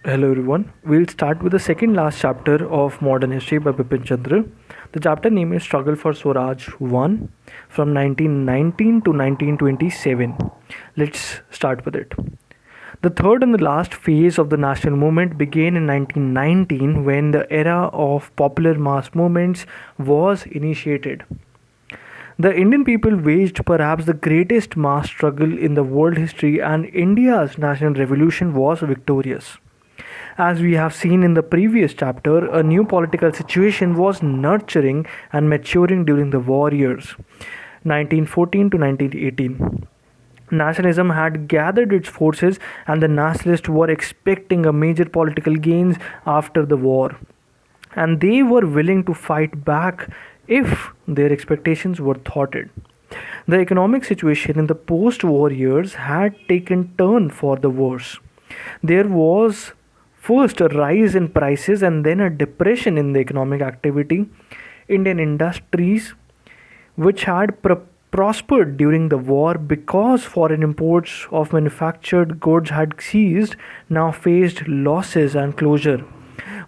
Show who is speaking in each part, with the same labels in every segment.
Speaker 1: Hello everyone. We'll start with the second last chapter of Modern History by Bipin Chandra. The chapter name is Struggle for Swaraj 1 from 1919 to 1927. Let's start with it. The third and the last phase of the national movement began in 1919 when the era of popular mass movements was initiated. The Indian people waged perhaps the greatest mass struggle in the world history, and India's national revolution was victorious. As we have seen in the previous chapter, a new political situation was nurturing and maturing during the war years, 1914 to 1918. Nationalism had gathered its forces, and the nationalists were expecting a major political gains after the war. And they were willing to fight back if their expectations were thwarted. The economic situation in the post war years had taken turn for the worse. There was first a rise in prices and then a depression in the economic activity. Indian industries, which had prospered during the war because foreign imports of manufactured goods had ceased, now faced losses and closure.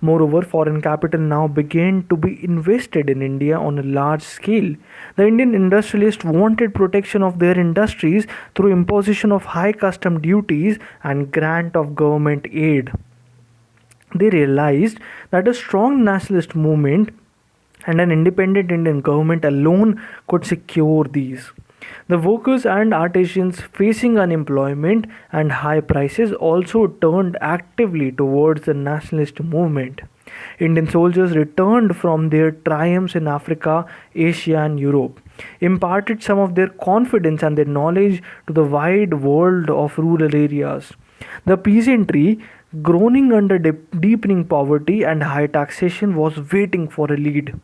Speaker 1: Moreover, foreign capital now began to be invested in India on a large scale. The Indian industrialists wanted protection of their industries through imposition of high custom duties and grant of government aid. They realized that a strong nationalist movement and an independent Indian government alone could secure these. The workers and artisans facing unemployment and high prices also turned actively towards the nationalist movement. Indian soldiers returned from their triumphs in Africa, Asia, and Europe, imparted some of their confidence and their knowledge to the wide world of rural areas. The peasantry, groaning under deepening poverty and high taxation, was waiting for a lead.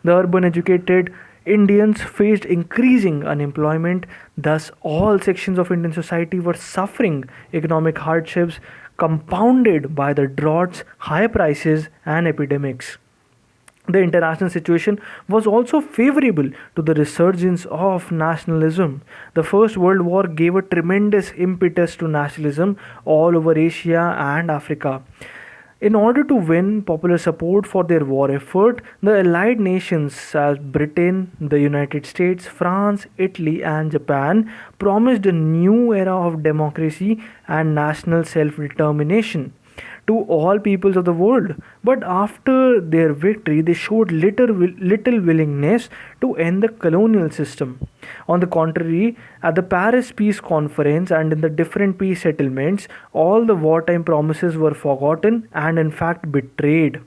Speaker 1: The urban educated Indians faced increasing unemployment, thus, all sections of Indian society were suffering economic hardships compounded by the droughts, high prices, and epidemics. The international situation was also favorable to the resurgence of nationalism. The First World War gave a tremendous impetus to nationalism all over Asia and Africa. In order to win popular support for their war effort, the allied nations as Britain, the United States, France, Italy, and Japan promised a new era of democracy and national self determination to all peoples of the world. But after their victory, they showed little willingness to end the colonial system. On the contrary, at the Paris Peace Conference and in the different peace settlements, all the wartime promises were forgotten and, in fact, betrayed.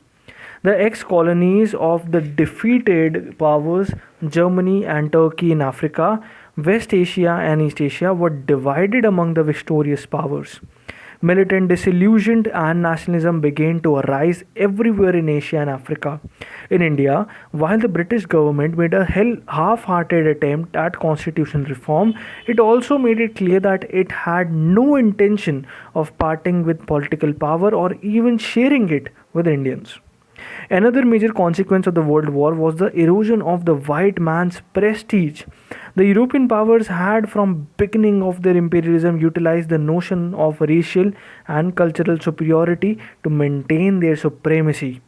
Speaker 1: The ex colonies of the defeated powers, Germany and Turkey in Africa, West Asia, and East Asia, were divided among the victorious powers. Militant disillusionment and nationalism began to arise everywhere in Asia and Africa. In India, while the British government made a half hearted attempt at constitutional reform, it also made it clear that it had no intention of parting with political power or even sharing it with Indians. Another major consequence of the World War was the erosion of the white man's prestige. The European powers had from beginning of their imperialism utilized the notion of racial and cultural superiority to maintain their supremacy.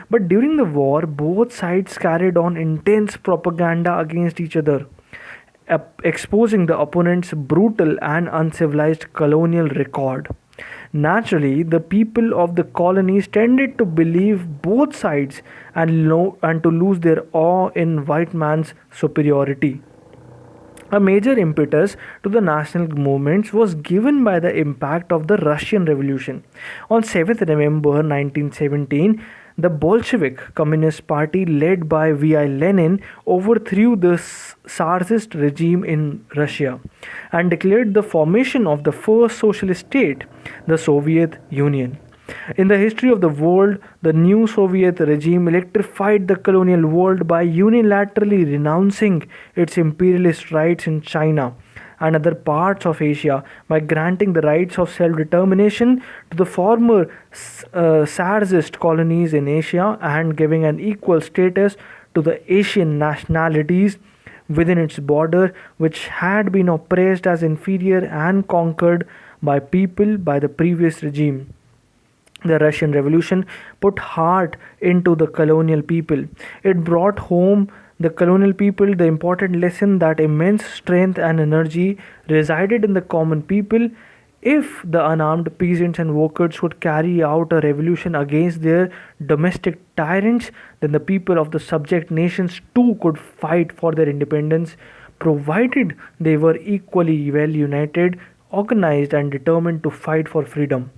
Speaker 1: But during the war, both sides carried on intense propaganda against each other, exposing the opponent's brutal and uncivilized colonial record. Naturally, the people of the colonies tended to believe both sides and to lose their awe in white man's superiority. A major impetus to the national movements was given by the impact of the Russian Revolution. On 7th November 1917, the Bolshevik Communist Party, led by V.I. Lenin, overthrew the Tsarist regime in Russia and declared the formation of the first socialist state, the Soviet Union. In the history of the world, the new Soviet regime electrified the colonial world by unilaterally renouncing its imperialist rights in China and other parts of Asia by granting the rights of self determination to the former Tsarist colonies in Asia and giving an equal status to the Asian nationalities within its border, which had been oppressed as inferior and conquered by people by the previous regime. The Russian Revolution put heart into the colonial people. It brought home the colonial people the important lesson that immense strength and energy resided in the common people. If the unarmed peasants and workers could carry out a revolution against their domestic tyrants, then the people of the subject nations too could fight for their independence, provided they were equally well united, organized, and determined to fight for freedom.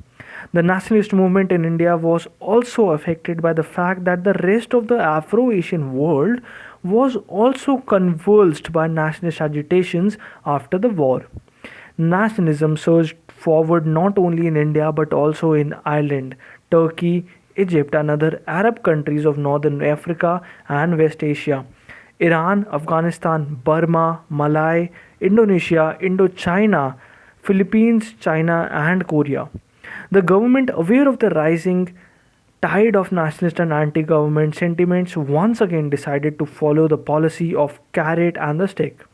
Speaker 1: The nationalist movement in India was also affected by the fact that the rest of the Afro Asian world was also convulsed by nationalist agitations after the war. Nationalism surged forward not only in India but also in Ireland, Turkey, Egypt, and other Arab countries of northern Africa and West Asia. Iran, Afghanistan, Burma, Malay, Indonesia, Indochina, Philippines, China, and Korea. The government, aware of the rising tide of nationalist and anti government sentiments, once again decided to follow the policy of carrot and the stick.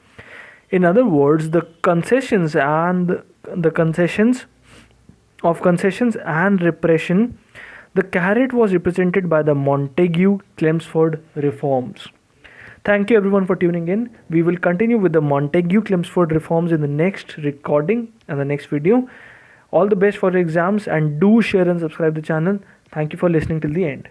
Speaker 1: In other words, the concessions and repression, the carrot was represented by the Montagu-Chelmsford reforms. Thank you everyone for tuning in. We will continue with the Montagu-Chelmsford reforms in the next recording and the next video. All the best for your exams, and do share and subscribe the channel. Thank you for listening till the end.